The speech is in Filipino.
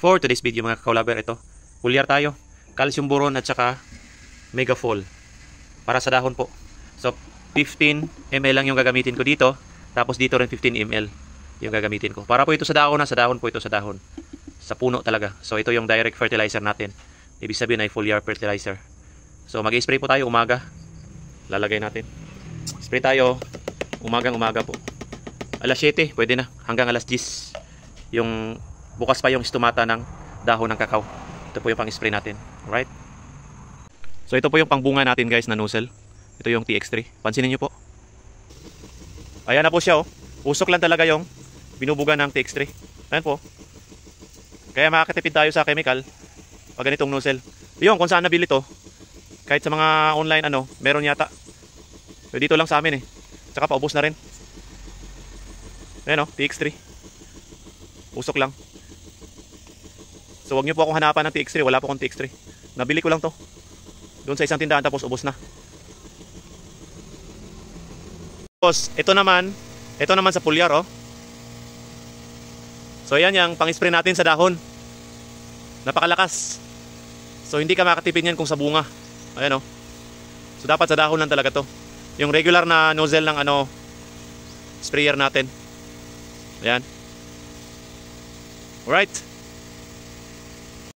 For today's video mga kakao-lover, ito, foliar tayo, calcium boron at saka Megafol para sa dahon po. So 15 ml lang yung gagamitin ko dito, tapos dito rin 15 ml yung gagamitin ko. Para po ito sa dahon, sa dahon po ito, sa dahon. Sa puno talaga. So ito yung direct fertilizer natin. Ibig sabihin ay foliar fertilizer. So mag-spray po tayo umaga. Lalagay natin. Spray tayo umagang-umaga po. Alas 7, pwede na. Hanggang alas 10. Yung bukas pa yung stomata ng dahon ng kakao. Ito po yung pang-spray natin. Alright? So ito po yung pangbunga natin guys na nozzle. Ito yung TX3. Pansinin nyo po. Ayan na po siya oh. Usok lang talaga yung binubuga ng TX3. Ayan po. Kaya makakatipid tayo sa chemical pag ganitong nozzle. Yung kung saan nabili to, kahit sa mga online meron yata. So dito lang sa amin eh. Tsaka paubos na rin. Ayan oh, TX3. Usok lang. So wag nyo po akong hanapan ng TX3. Wala po akong TX3. Nabili ko lang to doon sa isang tindahan tapos ubos na. Tapos ito naman sa foliar oh. So yan yung pang-spray natin sa dahon. Napakalakas. So hindi ka makatipid yan kung sa bunga. Ayan oh. So dapat sa dahon lang talaga to. Yung regular na nozzle ng sprayer natin. Ayan. Alright.